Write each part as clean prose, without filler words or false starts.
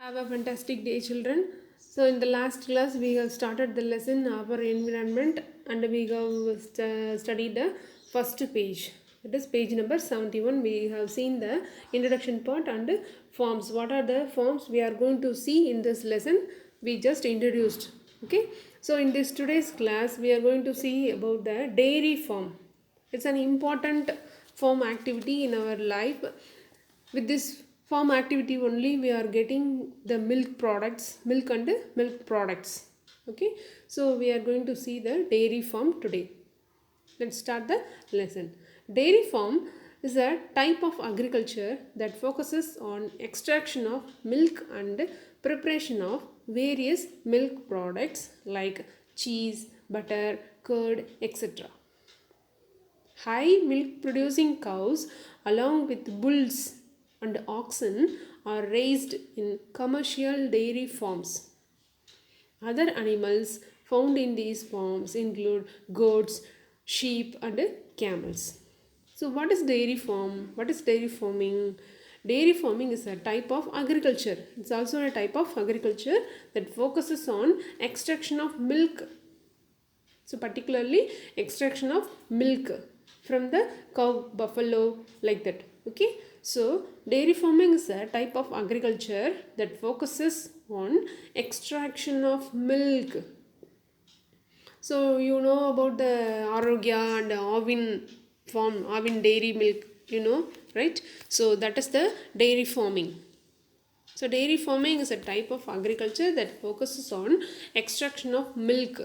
Have a fantastic day, children. So, in the last class, we have started the lesson our environment and we have studied the first page. That is page number 71. We have seen the introduction part and forms. What are the forms we are going to see in this lesson? We just introduced. Okay. So, in this today's class, we are going to see about the dairy farm. It's an important farm activity in our life. With this farm activity only we are getting the milk and milk products. Okay, so we are going to see the dairy farm today. Let's start the lesson. Dairy farm is a type of agriculture that focuses on extraction of milk and preparation of various milk products like cheese, butter, curd, etc. High milk producing cows, along with bulls and oxen, are raised in commercial dairy farms. Other animals found in these farms include goats, sheep, and camels. So, what is dairy farm? What is dairy farming? Dairy farming is a type of agriculture. It's also a type of agriculture that focuses on extraction of milk. So, particularly extraction of milk from the cow, buffalo, like that. Okay. So, dairy farming is a type of agriculture that focuses on extraction of milk. So, you know about the Arogya and Avin farm, Avin dairy milk, right? So, that is the dairy farming. So, dairy farming is a type of agriculture that focuses on extraction of milk,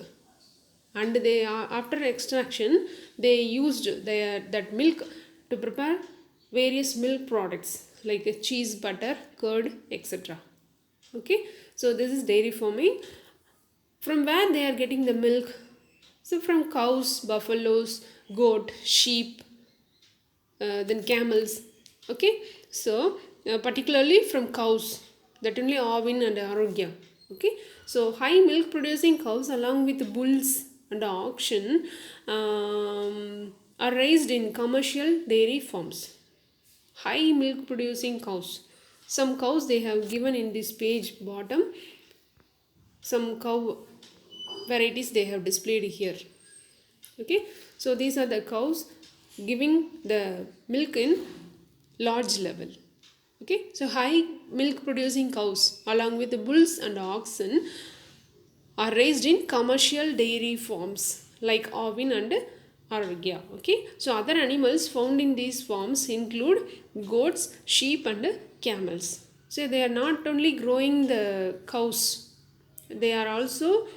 and they after extraction they used that milk to prepare various milk products like cheese, butter, curd, etc. Okay, so this is dairy farming. From where they are getting the milk? So from cows, buffaloes, goat, sheep, then camels. Okay, so particularly from cows, that only Avin and Arogya. Okay, so high milk producing cows along with bulls and oxen are raised in commercial dairy farms. High milk producing cows. Some cows they have given in this page bottom. Some cow varieties they have displayed here. Okay, so these are the cows giving the milk in large level. Okay, so high milk producing cows along with the bulls and oxen are raised in commercial dairy farms like Avin and Arogya. Okay, so other animals found in these farms include goats, sheep, and camels. So they are not only growing the cows, they are also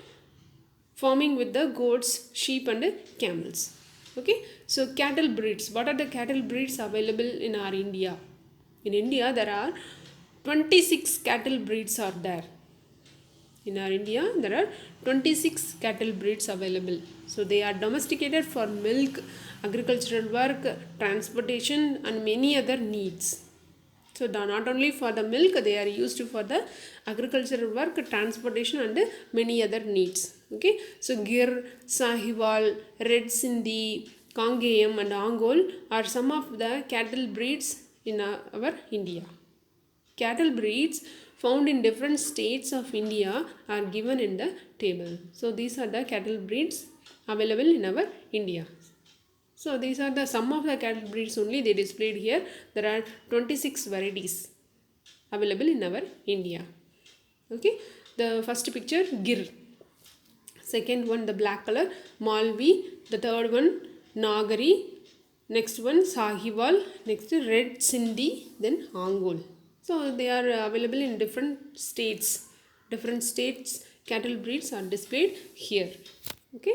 farming with the goats, sheep, and camels. Okay, so cattle breeds. What are the cattle breeds available in our India? In India, there are 26 cattle breeds are there. In our India, there are 26 cattle breeds available. So they are domesticated for milk, agricultural work, transportation, and many other needs. So not only for the milk, they are used for the agricultural work, transportation, and many other needs. Okay, so Gir, Sahiwal, Red Sindhi, Congayam, and Ongole are some of the cattle breeds in our India. Cattle breeds found in different states of India are given in the table. So these are the cattle breeds available in our India. So these are the some of the cattle breeds only they displayed here. There are 26 varieties available in our India. Okay, the first picture Gir. Second one the black color Malvi. The third one Nagari. Next one Sahiwal. Next Red Sindhi. Then Ongole. So they are available in different states. Different states cattle breeds are displayed here. Okay.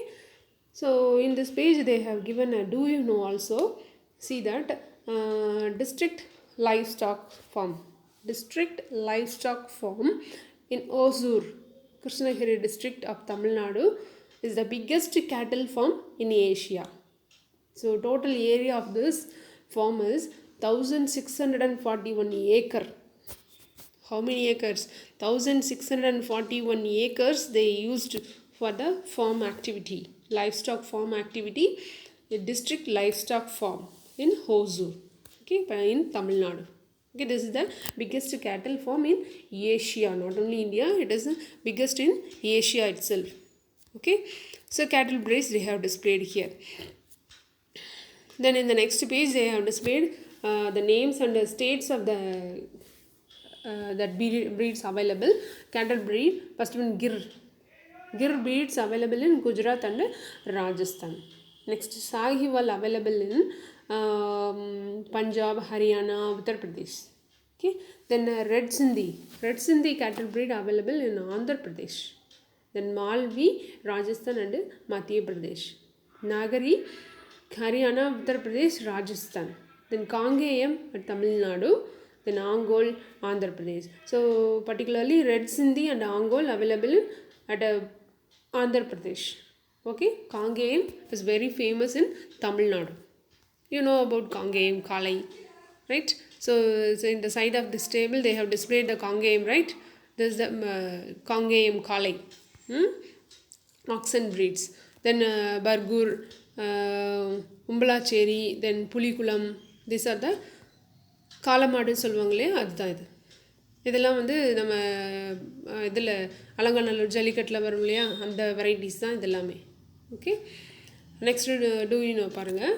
So in this page they have given a do you know also. See that district livestock farm. District livestock farm in Osur, Krishnagiri district of Tamil Nadu is the biggest cattle farm in Asia. So total area of this farm is 1641 acre. How many acres? 1641 acres they used for the farm activity, livestock farm activity, the district livestock farm in Hosur, okay, in Tamil Nadu. Okay, this is the biggest cattle farm in Asia, not only India, it is the biggest in Asia itself. Okay, so cattle breeds they have displayed here. Then in the next page they have displayed the names and the states of the that breeds available. Cattle breed, first one Gir breeds available in Gujarat and Rajasthan. Next, Sahiwal available in Punjab, Haryana, Uttar Pradesh. Okay, then Red Sindhi cattle breed available in Andhra Pradesh. Then Malvi, Rajasthan and Madhya Pradesh. Nagari, Haryana, Uttar Pradesh, Rajasthan. Then Kangeyam at Tamil Nadu. Then Angol, Andhra Pradesh. So particularly Red Sindhi and Angol available at Andhra Pradesh. Okay, Kangeyam is very famous in Tamil Nadu. You know about Kangeyam, Kalai, right? So in the side of this table they have displayed the Kangeyam, right? This is the Kangeyam Kalai. Oxen breeds. Then Bargur, Umbalacheri, then Pulikulam. These are the காலமாடுன்னு சொல்லுவாங்க இல்லையா, அதுதான் இது. இதெல்லாம் வந்து நம்ம இதில் அலங்காநல்லூர் ஜல்லிக்கட்டில் வரும் இல்லையா, அந்த வெரைட்டிஸ் தான் இது எல்லாமே. Okay, next do you know பாருங்கள்.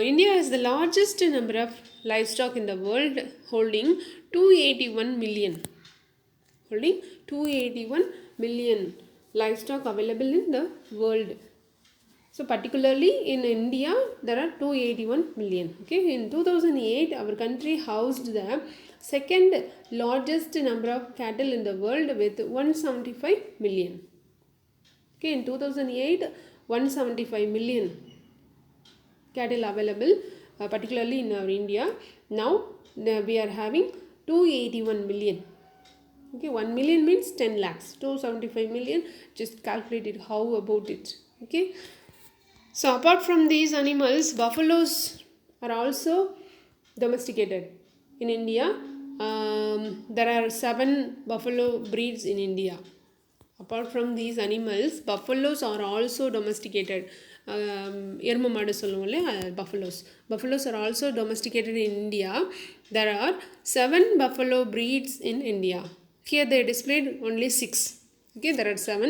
India is the largest number of livestock in the world, holding 281 million. Holding 281 million livestock available in the world. So particularly in India there are 281 million. Okay, in 2008 our country housed the second largest number of cattle in the world with 175 million. Okay, in 2008 175 million cattle available particularly in our India. Now we are having 281 million. Okay, 1 million means 10 lakhs. 275 million, just calculate it, how about it. Okay, so apart from these animals, buffaloes are also domesticated in India. There are 7 buffalo breeds in India. Apart from these animals, buffaloes are also domesticated. எருமை மாடு சொல்லுவோம் இல்லையா, buffaloes are also domesticated in India. There are 7 buffalo breeds in India. Here they displayed only 6. Okay, there are 7.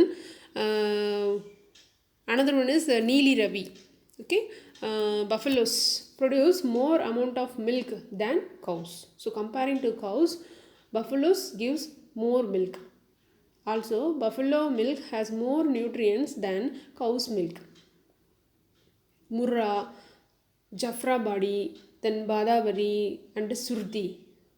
Another one is Neeli Ravi. Okay, buffaloes produce more amount of milk than cows. So comparing to cows, buffaloes gives more milk. Also, buffalo milk has more nutrients than cow's milk. Murrah, Jaffrabadi, then Badavari and Surti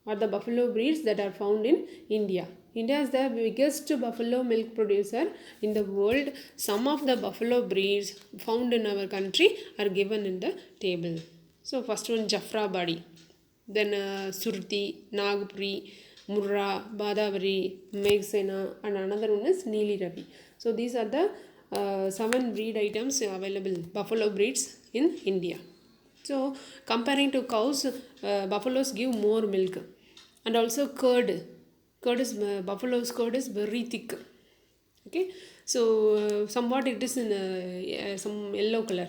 are the buffalo breeds that are found in India. India is the biggest buffalo milk producer in the world. Some of the buffalo breeds found in our country are given in the table. So first one Jaffrabadi, then Surti, Nagpuri, Murrah, Badavari, Meghsena, and another one is Neeli Ravi. So these are the 7 breed items available, buffalo breeds in India. So comparing to cows, buffaloes give more milk. And also curd is buffalo's curd is very thick. Okay, so somewhat it is in some yellow color,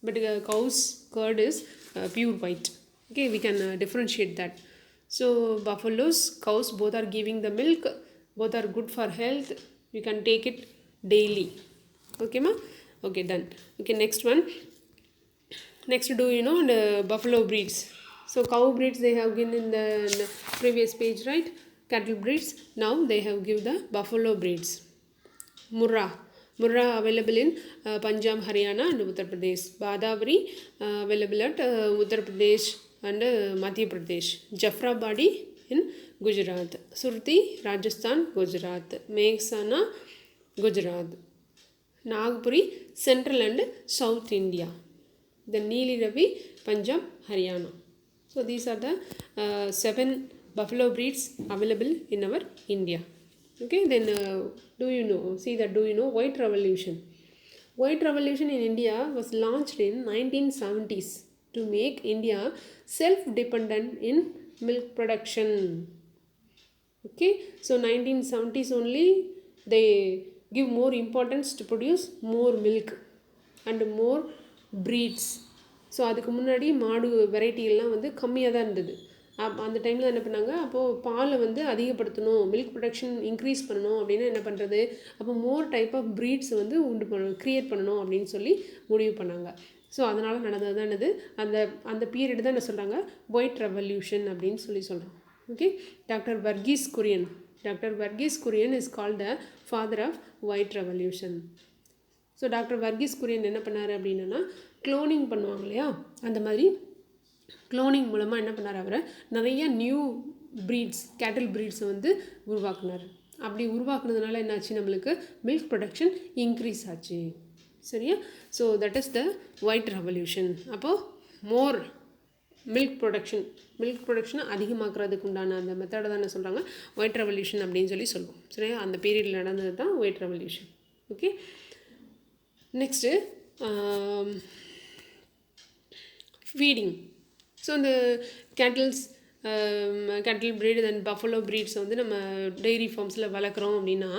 but cow's curd is pure white. Okay, we can differentiate that. So buffaloes, cows, both are giving the milk, both are good for health. You can take it daily. Okay ma? Okay, done. Okay, next one. Next, do you know the buffalo breeds? So cow breeds they have given in the previous page, right? Cattle breeds. Now they have given the buffalo breeds. Murrah available in Punjab, Haryana and Uttar Pradesh. Badavari available at Uttar Pradesh and Madhya Pradesh. Jaffrabadi in Gujarat. Surti, Rajasthan, Gujarat. Meghsana, Gujarat. Nagpuri, Central and South India. The Neeli Ravi, Punjab, Haryana. So these are the 7 buffalo breeds available in our India. Okay, then do you know White Revolution? White Revolution in India was launched in 1970s to make India self-dependent in milk production. Okay, so 1970s only they give more importance to produce more milk and more breeds. So அதுக்கு முன்னாடி மாடு வெரைட்டிலாம் வந்து கம்மியாக தான் இருந்தது. அந்த டைமில் என்ன பண்ணாங்க, அப்போது பாலை வந்து அதிகப்படுத்தணும், மில்க் ப்ரொடக்ஷன் இன்க்ரீஸ் பண்ணணும் அப்படின்னா என்ன பண்ணுறது, அப்போ மோர் டைப் ஆஃப் ப்ரீட்ஸ் வந்து க்ரியேட் பண்ணணும் அப்படின்னு சொல்லி முடிவு பண்ணாங்க. ஸோ அதனால் நடந்தது தான் என்னது, அந்த அந்த பீரியட் தான் என்ன சொல்கிறாங்க, ஒயிட் ரெவல்யூஷன் அப்படின்னு சொல்கிறோம். Okay, doctor Verghese Kurien is called the father of white revolution. So doctor Verghese Kurien என்ன பண்ணார் அப்படின்னா, க்ளோனிங் பண்ணுவாங்க இல்லையா, அந்த மாதிரி க்ளோனிங் மூலமாக என்ன பண்ணார், அவரை நிறைய நியூ ப்ரீட்ஸ், கேட்டில் ப்ரீட்ஸை வந்து உருவாக்குனார். அப்படி உருவாக்குனதுனால என்னாச்சு, நம்மளுக்கு மில்க் ப்ரொடக்ஷன் இன்க்ரீஸ் ஆச்சு. சரியா? So that is the white revolution. அப்போது மோர் மில்க் ப்ரொடக்ஷனை அதிகமாக்குறதுக்கு உண்டான அந்த மெத்தடை தான் என்ன சொல்கிறாங்க, ஒயிட் ரெவல்யூஷன் அப்படின்னு சொல்லுவோம். சரியா? அந்த பீரியடில் நடந்தது தான் white revolution. Okay, next feeding. So இந்த கேட்டில் ப்ரீடு அண்ட் பஃபலோ ப்ரீட்ஸை வந்து நம்ம டெய்ரி ஃபார்ம்ஸில் வளர்க்குறோம் அப்படின்னா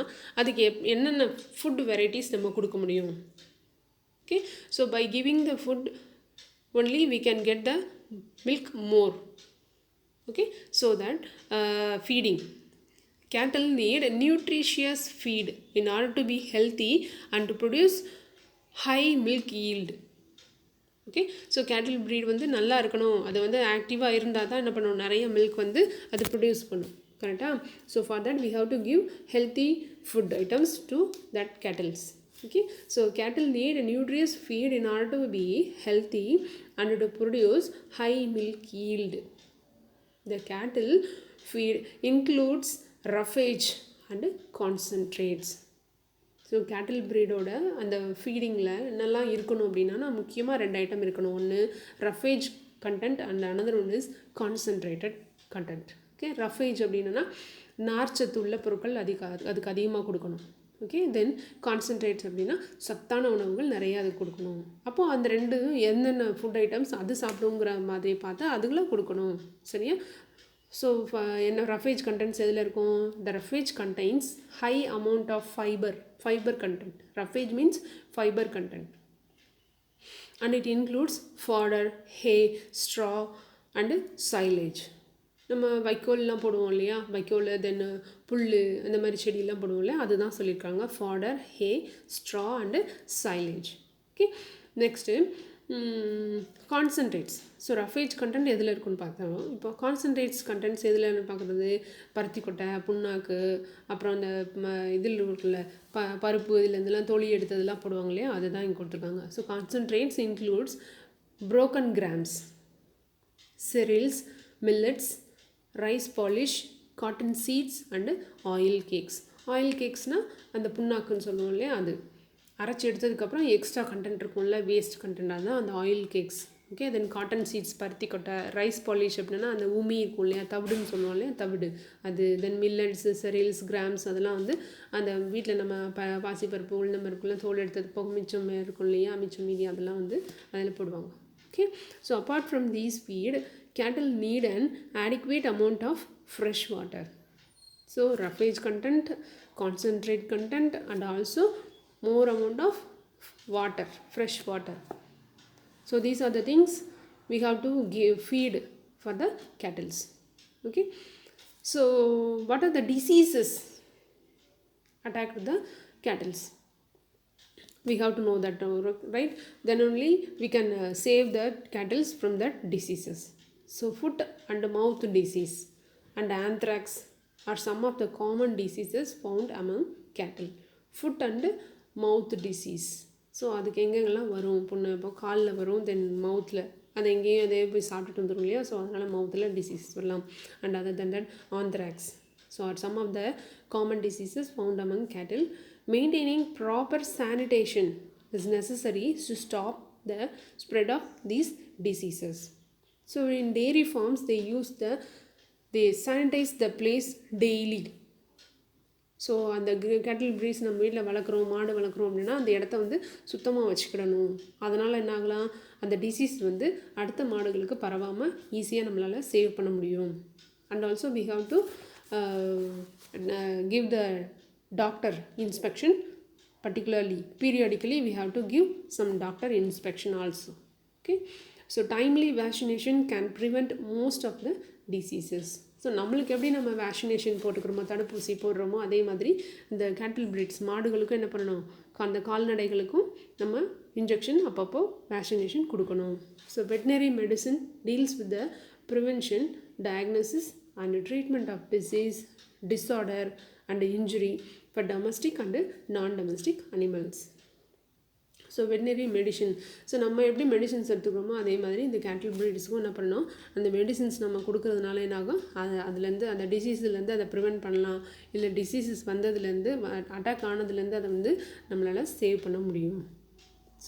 அதுக்கு என்னென்ன ஃபுட் வெரைட்டிஸ் நம்ம கொடுக்க முடியும். Okay, so by giving the food only we can get the milk more. Okay, so that feeding, cattle need nutritious feed in order to be healthy and to produce high milk yield. Okay, so கேட்டில் breed வந்து நல்லா இருக்கணும், அது வந்து ஆக்டிவாக இருந்தால் தான் என்ன பண்ணணும், நிறைய மில்க் வந்து அது ப்ரொடியூஸ் பண்ணும். கரெக்டாக? So for that we have to give healthy food items to that cattles. Okay, so cattle need a nutritious feed in order to be healthy and to produce high milk yield. The cattle feed includes roughage and concentrates. So கேட்டில் ப்ரீடோட அந்த ஃபீடிங்கில் என்னெல்லாம் இருக்கணும் அப்படின்னா முக்கியமாக 2 item இருக்கணும். ஒன்று roughage content and another one is concentrated content. Okay, roughage அப்படின்னா நார்ச்சத்து உள்ள பொருட்கள் அதுக்கு அதிகமாக கொடுக்கணும். ஓகே, தென் கான்சன்ட்ரேட்ஸ் அப்படின்னா சத்தான உணவுகள் நிறையா அதுக்கு கொடுக்கணும். அப்போது அந்த 2 என்னென்ன ஃபுட் ஐட்டம்ஸ் அது சாப்பிடுங்கிற மாதிரி பார்த்து அதுக்கெல்லாம் கொடுக்கணும். சரியா? ஸோ என்ன ரஃபேஜ் கண்டென்ட்ஸ் எதில் இருக்கும், the roughage contains high amount of fibre content. Roughage means fibre content and it includes fodder, hay, straw and silage. நம்ம வைக்கோல்லாம் போடுவோம் இல்லையா, வைக்கோல் தென் புல் அந்த மாதிரி செடியெல்லாம் போடுவோம் இல்லையா, அதுதான் சொல்லியிருக்காங்க fodder, hay, straw and silage. Okay, next concentrates. So roughage content எதில் இருக்குன்னு பார்த்தோம். இப்போ கான்சன்ட்ரேட்ஸ் கண்டென்ட்ஸ் எதில் பார்க்குறது, பருத்தி கொட்டை, புண்ணாக்கு, அப்புறம் அந்த இதில் இருக்குல்ல பருப்பு, இதுலேருந்துலாம் தோழி எடுத்ததெல்லாம் போடுவாங்க இல்லையா, அதுதான் இங்கே கொடுத்துருக்காங்க. So concentrates includes broken grams, cereals, millets, rice polish, cotton seeds and oil cakes. Oil கேக்ஸ்னால் அந்த புண்ணாக்குன்னு சொல்லுவோம் இல்லையா, அது அரைச்சி எடுத்ததுக்கப்புறம் எக்ஸ்ட்ரா கண்டென்ட் இருக்கும்ல, வேஸ்ட் கண்டென்ட், அதுதான் அந்த oil cakes. Okay, then cotton seeds, பருத்தி கொட்டை, ரைஸ் பாலிஷ் அப்படின்னா அந்த உமி இருக்கும் இல்லையா, தவிடுன்னு சொல்லுவோம் இல்லையா, தவிடு அது. தென் மில்லட்ஸு, செரியல்ஸ், கிராம்ஸ், அதெல்லாம் வந்து அந்த வீட்டில் நம்ம பாசிப்பருப்பு, உளுந்தம்பருப்புலாம் தோல் எடுத்தது போக மிச்சம் இருக்கும் இல்லையா, மிச்சம் மீதி அதெல்லாம் வந்து அதில் போடுவாங்க. Okay, so apart from these feed, cattle need an adequate amount of fresh water. So roughage content, concentrate content and also more amount of water, fresh water. So these are the things we have to feed for the cattle. Okay, so what are the diseases attacked the cattle? We have to know that, right? Then only we can save the cattle from that diseases. So foot and mouth disease and anthrax are some of the common diseases found among cattle. Foot and mouth disease. So அதுக்கு எங்கெங்கெல்லாம் வரும், புண்ணு இப்போ காலில் வரும், தென் மவுத்தில் அது எங்கேயும் அதே போய் சாப்பிட்டுட்டு வந்துடும் இல்லையா, ஸோ அதனால் மவுத்தில் டிசீஸ் வரலாம். And other then that anthrax. So are some of the common diseases found among cattle. Maintaining proper sanitation is necessary to stop the spread of these diseases. So in dairy farms they sanitize the place daily. So அந்த கேட்டில் breeds நம்ம வீட்டில் வளர்க்குறோம், மாடு வளர்க்குறோம் அப்படின்னா அந்த இடத்த வந்து சுத்தமாக வச்சுக்கிடணும். அதனால் என்ன ஆகலாம், அந்த டிசீஸ் வந்து அடுத்த மாடுகளுக்கு பரவாமல் ஈஸியாக நம்மளால் சேவ் பண்ண முடியும். And also we have to give the doctor inspection, particularly periodically we have to give some doctor inspection also. Okay, so timely vaccination can prevent most of the diseases. So நம்மளுக்கு எப்படி நம்ம vaccination போட்டுக்கிறோமோ, தடுப்பூசி போடுறோமோ, அதே மாதிரி இந்த கேட்டில் breeds மாடுகளுக்கும் என்ன பண்ணணும், அந்த கால்நடைகளுக்கும் நம்ம இன்ஜெக்ஷன் அப்பப்போ வேக்சினேஷன் கொடுக்கணும். So veterinary medicine deals with the prevention, diagnosis and treatment of disease, disorder and injury for domestic and non domestic animals. So veterinary medicine, so நம்ம எப்படி மெடிசன்ஸ் எடுத்துக்கிறோமோ அதே மாதிரி இந்த கேட்டில் ப்ரீட்ஸுக்கும் என்ன பண்ணணும், அந்த மெடிசன்ஸ் நம்ம கொடுக்கறதுனால என்னாகும், அதுலேருந்து அந்த டிசீஸ்லேருந்து அதை ப்ரிவெண்ட் பண்ணலாம். இல்லை டிசீசஸ் வந்ததுலேருந்து அட்டாக் ஆனதுலேருந்து அதை வந்து நம்மளால் சேவ் பண்ண முடியும்.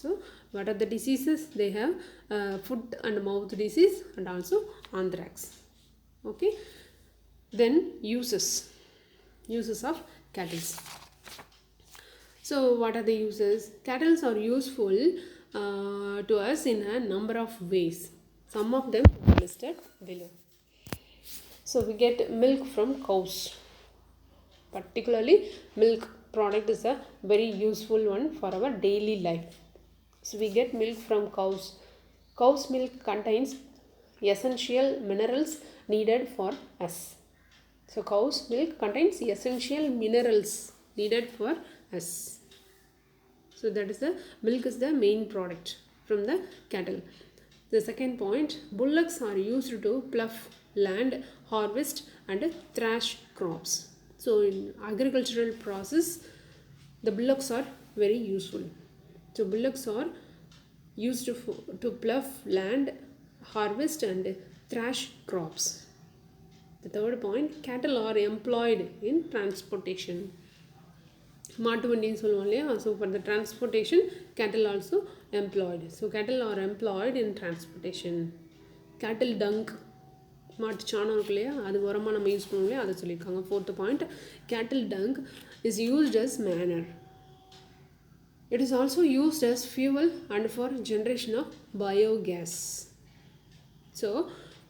So what are the diseases? They have food and mouth disease and also anthrax. Okay, then uses of cattle. So what are the uses? Cattle are useful to us in a number of ways. Some of them are listed below. So we get milk from cows. Particularly milk product is a very useful one for our daily life. So we get milk from cows. Cow's milk contains essential minerals needed for us. So cow's milk contains essential minerals needed for us. So that is the milk is the main product from the cattle. The second point, bullocks are used to plough land, harvest and thrash crops. So in agricultural process, the bullocks are very useful. So bullocks are used to plough land, harvest and thrash crops. The third point, cattle are employed in transportation. மாட்டு வண்டின்னு சொல்லுவோம் இல்லையா, so for the transportation கேட்டில் also employed. So கேட்டில் R employed இன் transportation. கேட்டில் tongue, மாட்டு சாணம் இருக்கு இல்லையா, அது உரமாக நம்ம யூஸ் பண்ணுவோம் இல்லையா, அதை சொல்லியிருக்காங்க. Fourth point, cattle dung is used as manure. It is also used as fuel and for generation of biogas. So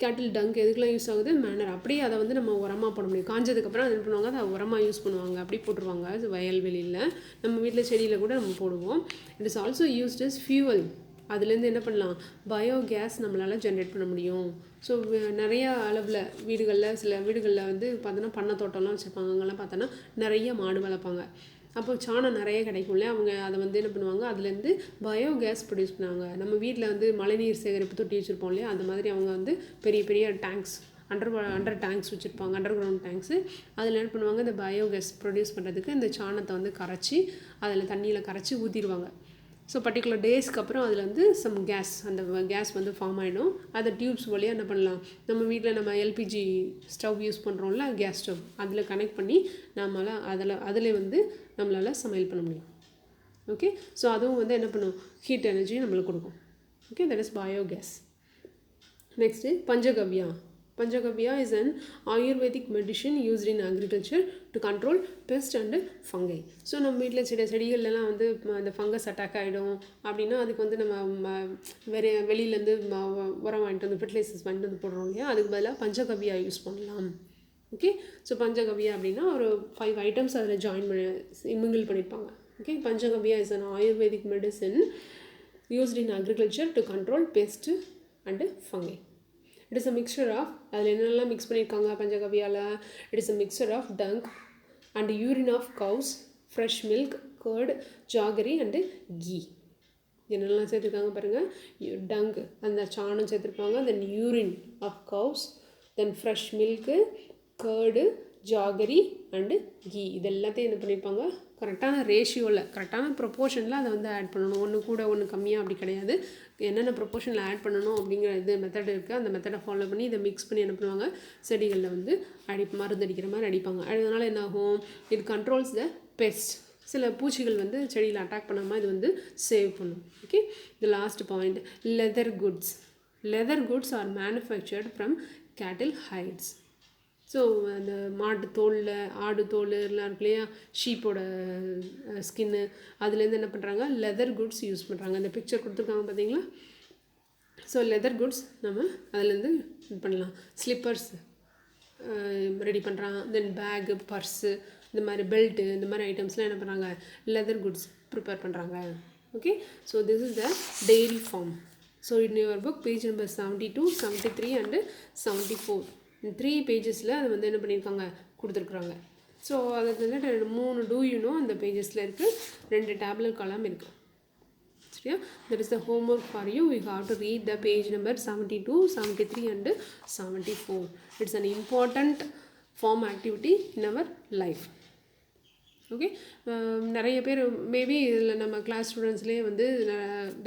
cattle dung எதுக்கெலாம் யூஸ் ஆகுது? மேனர். அப்படியே அதை வந்து நம்ம உரமாக போட முடியும். காஞ்சதுக்கப்புறம் அது என்ன பண்ணுவாங்க, அதை உரமாக யூஸ் பண்ணுவாங்க, அப்படி போட்டுருவாங்க. அது வயல்வெளியில், நம்ம வீட்டில் செடியில் கூட நம்ம போடுவோம். It is also used as fuel. அதுலேருந்து என்ன பண்ணலாம், பயோகேஸ் நம்மளால் ஜென்ரேட் பண்ண முடியும். ஸோ நிறையா அளவில் வீடுகளில், சில வீடுகளில் வந்து பார்த்தோன்னா பண்ணை தோட்டம்லாம் வச்சுருப்பாங்க. அங்கெல்லாம் பார்த்தோன்னா நிறைய மாடு வளர்ப்பாங்க. அப்போ சாணம் நிறைய கிடைக்கும்ல, அவங்க அதை வந்து என்ன பண்ணுவாங்க, அதுலேருந்து பயோகேஸ் ப்ரொடியூஸ் பண்ணுவாங்க. நம்ம வீட்டில் வந்து மழைநீர் சேகரிப்பு தொட்டி வச்சுருப்போம் இல்லையா, அந்த மாதிரி அவங்க வந்து பெரிய பெரிய டேங்க்ஸ், அண்டர் டேங்க்ஸ் வச்சுருப்பாங்க, அண்டர் கிரவுண்ட் டேங்க்ஸு. அதில் என்ன பண்ணுவாங்க, இந்த பயோகேஸ் ப்ரொடியூஸ் பண்ணுறதுக்கு இந்த சாணத்தை வந்து கரைச்சி, அதில் தண்ணியில் கரைச்சி ஊற்றிடுவாங்க. ஸோ பர்டிகுலர் டேஸ்க்கு அப்புறம் அதில் வந்து சம் கேஸ், அந்த கேஸ் வந்து ஃபார்ம் ஆகிடும். அதை டியூப்ஸ் வழியாக என்ன பண்ணலாம், நம்ம வீட்டில் நம்ம எல்பிஜி ஸ்டவ் யூஸ் பண்ணுறோம்ல, கேஸ் ஸ்டவ், அதில் கனெக்ட் பண்ணி நம்மளால் அதில் வந்து நம்மளால் சமையல் பண்ண முடியும். ஓகே, ஸோ அதுவும் வந்து என்ன பண்ணும், ஹீட் எனர்ஜி நம்மளுக்கு கொடுக்கும். Okay, that is biogas. Next panchagavya. Panchagavya is an Ayurvedic medicine used in agriculture to control pest and fungi. So நம்ம வீட்டில் செடிகள்லாம் வந்து அந்த ஃபங்கஸ் அட்டாக் ஆகிடும் அப்படின்னா, அதுக்கு வந்து நம்ம வெளியிலேருந்து உரம் வாங்கிட்டு வந்து, ஃபெர்டிலைசர்ஸ் வாங்கிட்டு வந்து போடுறோம் இல்லையா, அதுக்கு பதிலாக பஞ்சகவ்யா யூஸ் பண்ணலாம். ஓகே, ஸோ பஞ்சகவ்யா அப்படின்னா ஒரு 5 ஐட்டம்ஸ் அதில் மிங்கிள் பண்ணியிருப்பாங்க. Okay, panchagavya is an Ayurvedic medicine used in agriculture to control pest and fungi. It is a mixture of, அதில் என்னெல்லாம் மிக்ஸ் பண்ணியிருக்காங்க பஞ்சகவ்யாவில், it is a mixture of dung and urine of cows, fresh milk, curd, jaggery and ghee. என்னெல்லாம் சேர்த்துருக்காங்க பாருங்கள், dung அந்த சாணம் சேர்த்துருப்பாங்க, then urine of cows, then fresh milk, curd, jaggery and ghee. இது எல்லாத்தையும் என்ன பண்ணியிருப்பாங்க, கரெக்டான ரேஷியோவில், கரெக்டான ப்ரொப்போர்ஷனில் அதை வந்து ஆட் பண்ணணும். ஒன்று கூட ஒன்று கம்மியாக அப்படி கிடையாது. என்னென்ன ப்ரொப்போர்ஷனில் ஆட் பண்ணணும் அப்படிங்கிற இது மெத்தட் இருக்குது. அந்த மெத்தடை ஃபாலோ பண்ணி இதை மிக்ஸ் பண்ணி என்ன பண்ணுவாங்க, செடிகளில் வந்து மருந்து அடிக்கிற மாதிரி அடிப்பாங்க. அதனால் என்ன ஆகும், இது கண்ட்ரோல்ஸ் த பெஸ்ட். சில பூச்சிகள் வந்து செடியில் அட்டாக் பண்ணாமல் இது வந்து சேவ் பண்ணும். Okay, the last point, leather goods. Leather goods are manufactured from cattle hides. So அந்த மாட்டு தோலில், ஆடு தோல் எல்லாம் இருக்கு இல்லையா, ஷீப்போட ஸ்கின்னு, அதுலேருந்து என்ன பண்ணுறாங்க, லெதர் குட்ஸ் யூஸ் பண்ணுறாங்க. அந்த பிக்சர் கொடுத்துருக்காங்க பார்த்தீங்களா. ஸோ லெதர் குட்ஸ் நம்ம அதுலேருந்து இது பண்ணலாம். ஸ்லிப்பர்ஸ் ரெடி பண்ணுறாங்க, தென் பேகு, பர்ஸு, இந்த மாதிரி பெல்ட்டு, இந்த மாதிரி ஐட்டம்ஸ்லாம் என்ன பண்ணுறாங்க, லெதர் குட்ஸ் ப்ரிப்பேர் பண்ணுறாங்க. Okay, so this is the dairy farm. So in your book page number 72, 73 and 74. 3 பேஜஸில் அது வந்து என்ன பண்ணியிருக்காங்க கொடுத்துருக்குறாங்க. ஸோ அதுக்கு வந்து 3 டூ யூனோ அந்த பேஜஸில் இருக்குது, 2 டேபுலர் காலம் இருக்குது. சரியா? that is the homework for you. You have to read the page number 72, 73 and 74. It's an important form activity in our life. Okay, நிறைய பேர் மேபி இதில் நம்ம கிளாஸ் ஸ்டூடெண்ட்ஸ்லேயே வந்து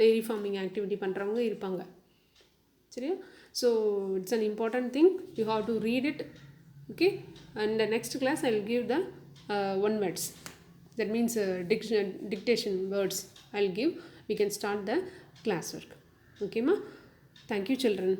டெய்ரி ஃபார்மிங் ஆக்டிவிட்டி பண்ணுறவங்க இருப்பாங்க. சரியா? So it's an important thing, you have to read it. Okay, and the next class I will give the one words, that means dictation words I'll give. We can start the class work. Okay ma? Thank you children.